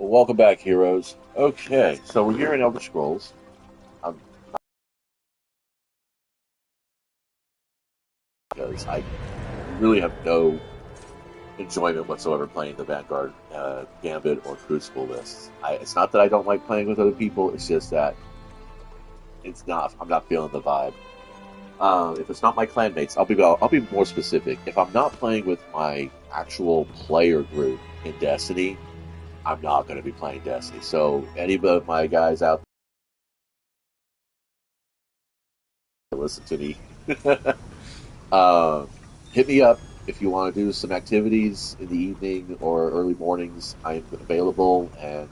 Welcome back, heroes. Okay, so we're here in Elder Scrolls. I'm, because I really have no enjoyment whatsoever playing the Vanguard, Gambit, or Crucible lists. It's not that I don't like playing with other people. It's just that it's not. I'm not feeling the vibe. If it's not my clanmates, I'll be more specific. If I'm not playing with my actual player group in Destiny, I'm not going to be playing Destiny. So any of my guys out there, listen to me. Uh, Hit me up if you want to do some activities in the evening or early mornings. I'm available, and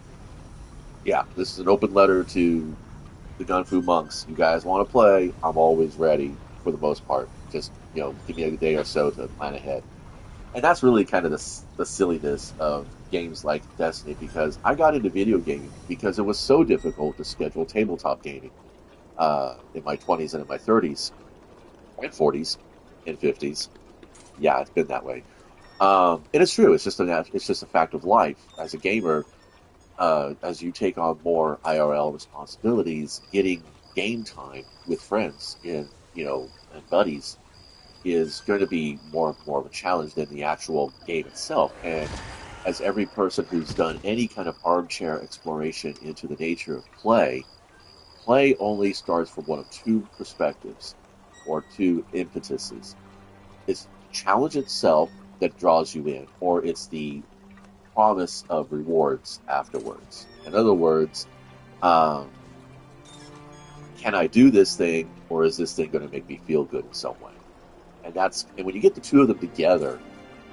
yeah, this is an open letter to the Gunfu monks. You guys want to play? I'm always ready for the most part. Just give me a day or so to plan ahead, and that's really kind of the silliness of games like Destiny because I got into video gaming because it was so difficult to schedule tabletop gaming in my 20s and in my 30s and 40s and 50s. Yeah, it's been that way. And it's true. It's just a fact of life. As a gamer, as you take on more IRL responsibilities, getting game time with friends and buddies is going to be more of a challenge than the actual game itself. And as every person who's done any kind of armchair exploration into the nature of play only starts from one of two perspectives or two impetuses. It's the challenge itself that draws you in, or it's the promise of rewards afterwards. In other words, um, can I do this thing, or is this thing going to make me feel good in some way? And when you get the two of them together,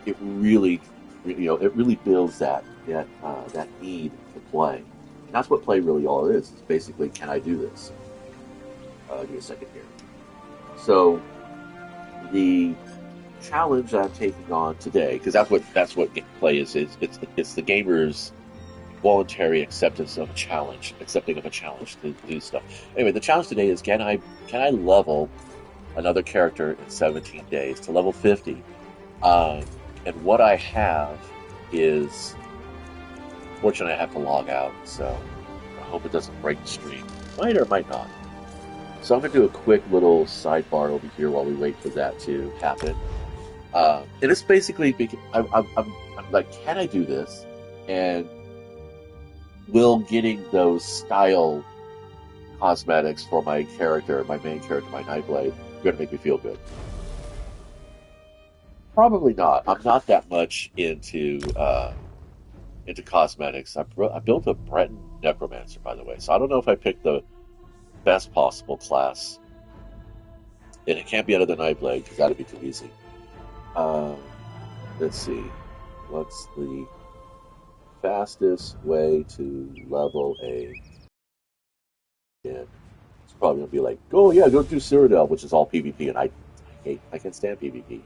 it really, it really builds that need to play. And that's what play really all is. It's basically, can I do this? Give me a second here. So the challenge I'm taking on today, because that's what play is. It's the gamer's voluntary acceptance of a challenge, accepting of a challenge to do stuff. Anyway, the challenge today is can I level another character in 17 days to level 50? And what I have is, fortunately, I have to log out, so I hope it doesn't break the stream. Might or might not. So I'm going to do a quick little sidebar over here while we wait for that to happen. And it's basically, I'm like, can I do this? And will getting those style cosmetics for my character, my main character, my Nightblade, going to make me feel good? Probably not. I'm not that much into cosmetics. I built a Breton necromancer, by the way, so I don't know if I picked the best possible class, and it can't be out of the Nightblade because that'd be too easy. Um, let's see, what's the fastest way to level a kid? It's probably gonna be like, oh yeah, go do Cyrodiil, which is all PvP, and I can't stand PvP.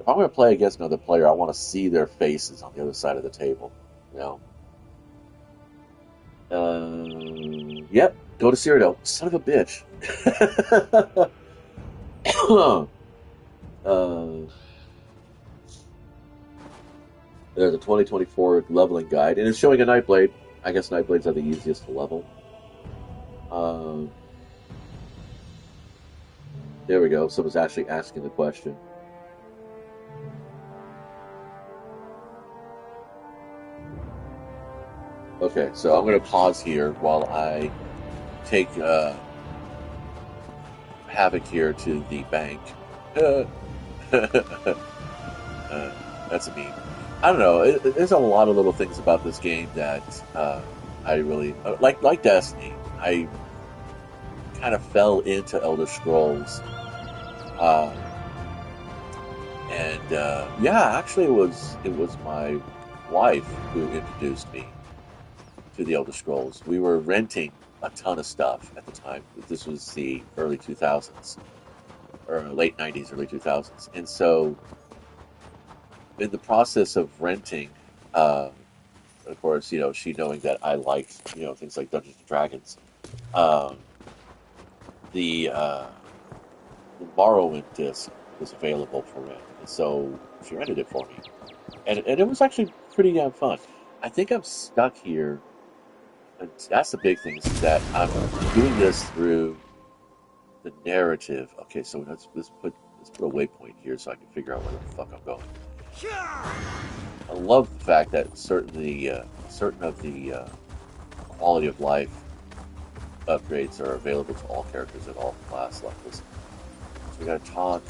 If I'm gonna play against another player, I want to see their faces on the other side of the table. You know. Yep. Go to Cyrodiil. Son of a bitch. uh, there's a 2024 leveling guide, and it's showing a Nightblade. I guess Nightblades are the easiest to level. Um, there we go. Someone's actually asking the question. Okay, so I'm going to pause here while I take Havoc here to the bank. That's a meme. I don't know. There's a lot of little things about this game that I really like. Like Destiny, I kind of fell into Elder Scrolls, um, and yeah, actually, it was my wife who introduced me to the Elder Scrolls. We were renting a ton of stuff at the time. This was the early 2000s, or late 90s, early 2000s, and so in the process of renting, uh, of course, she knowing that I liked, things like Dungeons and Dragons, um, the the Morrowind disc was available for rent, and so she rented it for me, and it was actually pretty damn fun. I think I'm stuck here. And that's the big thing is that I'm doing this through the narrative. Okay, so let's put a waypoint here so I can figure out where the fuck I'm going. I love the fact that certain of the quality of life upgrades are available to all characters at all class levels. So we gotta talk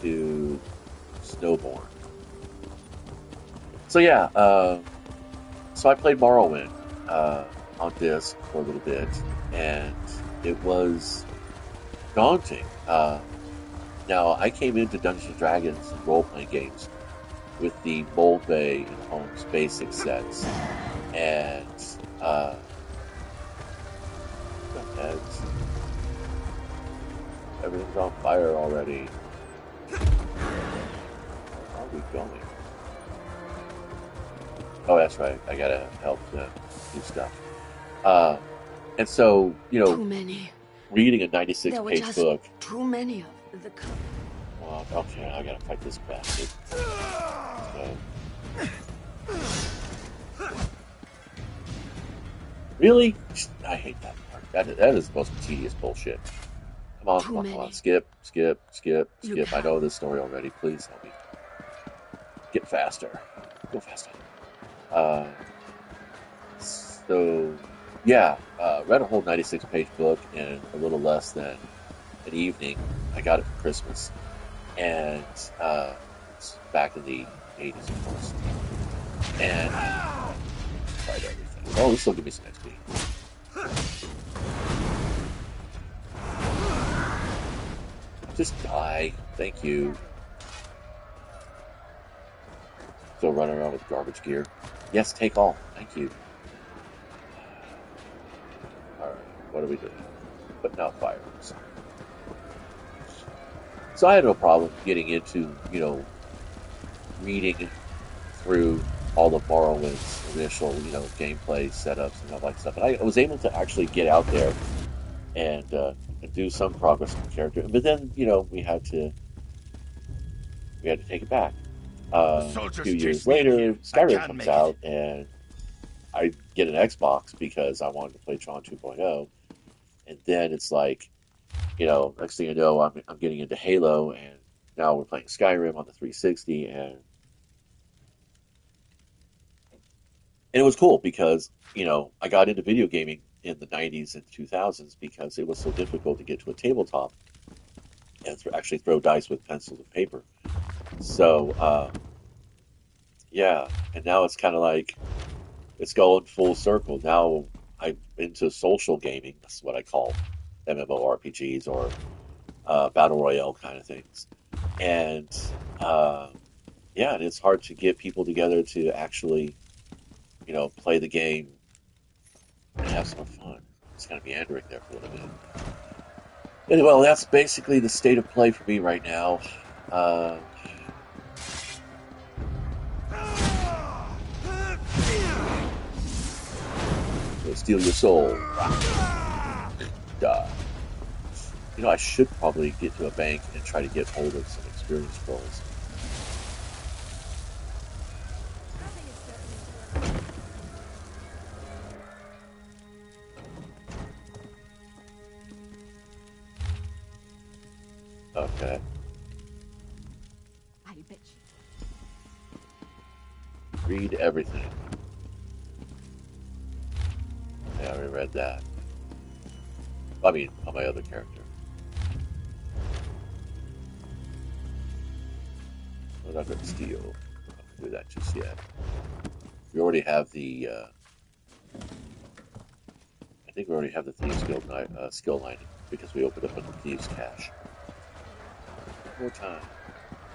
to Snowborn. So yeah, so I played Morrowind on disc for a little bit, and it was daunting. Now I came into Dungeons and Dragons and role playing games with the Mold Bay and Holmes basic sets, and and everything's on fire already. Where are we going? Oh, that's right. I gotta help them do stuff. And so, Too many. reading a There 96 were page just book. too many of the. Well, okay, I gotta fight this bastard. So, really? I hate that part. That is the most tedious bullshit. Come on, Too come on, come on. many. Skip, skip, skip, You skip. I can't. know this story already. Please help me. Get faster. Go faster. Uh, so, yeah, read a whole 96 page book in a little less than an evening. I got it for Christmas. And it's back in the 80s, of course. And tried everything. Oh, this will give me some XP. Just die. Thank you. Still running around with garbage gear. Yes, take all. Thank you. Alright, what are we doing? Putting out fires. So I had no problem getting into, reading through all of Morrowind's initial, gameplay setups and all that stuff. And I was able to actually get out there and do some progress on the character. But then, we had to take it back. The A soldiers few chase years me in later, here. I Skyrim can't comes make it. out, and I get an Xbox because I wanted to play Tron 2.0. And then it's like, next thing you know, I'm getting into Halo, and now we're playing Skyrim on the 360, and it was cool because I got into video gaming in the 90s and 2000s because it was so difficult to get to a tabletop and actually throw dice with pencils and paper. So yeah, and now it's kind of like it's going full circle. Now I'm into social gaming. That's what I call MMORPGs or battle royale kind of things. And yeah, and it's hard to get people together to actually play the game and have some fun. It's going to be meandering there for a little bit. Anyway, well, that's basically the state of play for me right now. Uh, so steal your soul. Die. I should probably get to a bank and try to get hold of some experience scrolls. Okay. I bet you. Read everything. Yeah, I already read that. I mean, on my other character. I'm not going to steal. I'm not going to do that just yet. We already have the. I think we already have the Thieves Guild skill line because we opened up a Thieves Cache. One more time.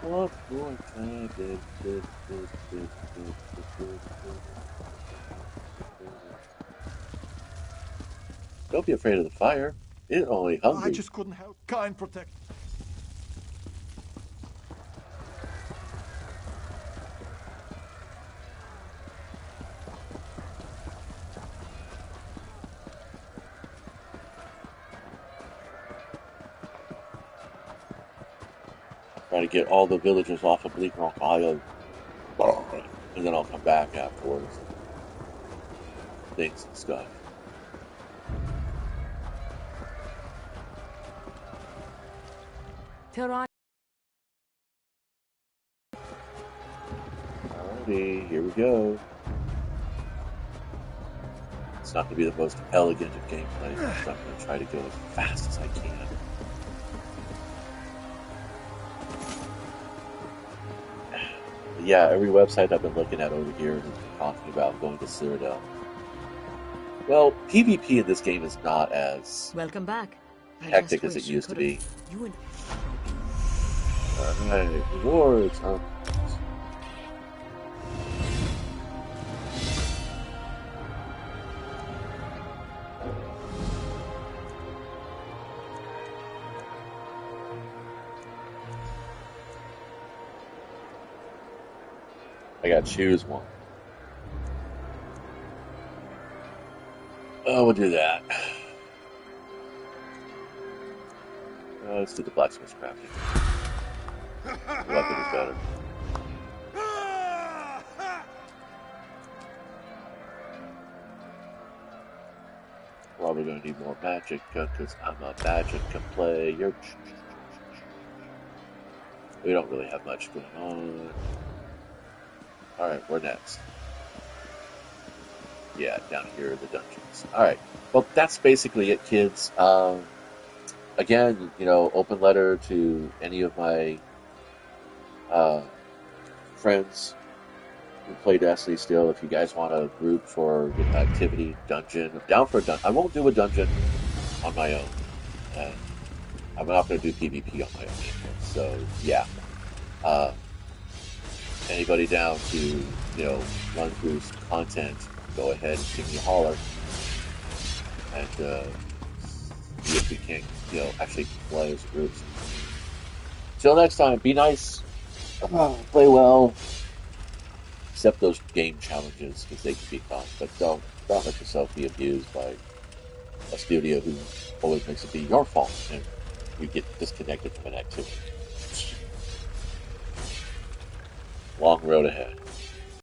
One more time. Don't be afraid of the fire. It's only hungry. I just couldn't help. Kind protect. Trying to get all the villagers off of Bleak Rock Island. And then I'll come back afterwards. things and stuff. Tehran. Alrighty, here we go. It's not going to be the most elegant of gameplay, so I'm going to try to go as fast as I can. But yeah, every website I've been looking at over here has been talking about going to Citadel. Well, PvP in this game is not as Welcome back. hectic as it used to be. You and Alright, rewards. I gotta choose one. Oh, we'll do that. Let's do the blacksmith crafting. The weapon is better. Probably gonna need more magic because I'm a magic player. We don't really have much going on. Alright, where next? Yeah, down here in the dungeons. Alright, well, that's basically it, kids. Again, open letter to any of my friends who play Destiny still. If you guys want a group for activity, dungeon, I'm down for a dungeon. I won't do a dungeon on my own. And I'm not going to do PvP on my own anymore. So, yeah. Anybody down to, run through some content, go ahead and give me a holler. And see if we can, actually play as groups. Till next time, be nice. Play well. Accept those game challenges because they can be fun. But don't let yourself be abused by a studio who always makes it be your fault and you get disconnected from an activity. Long road ahead.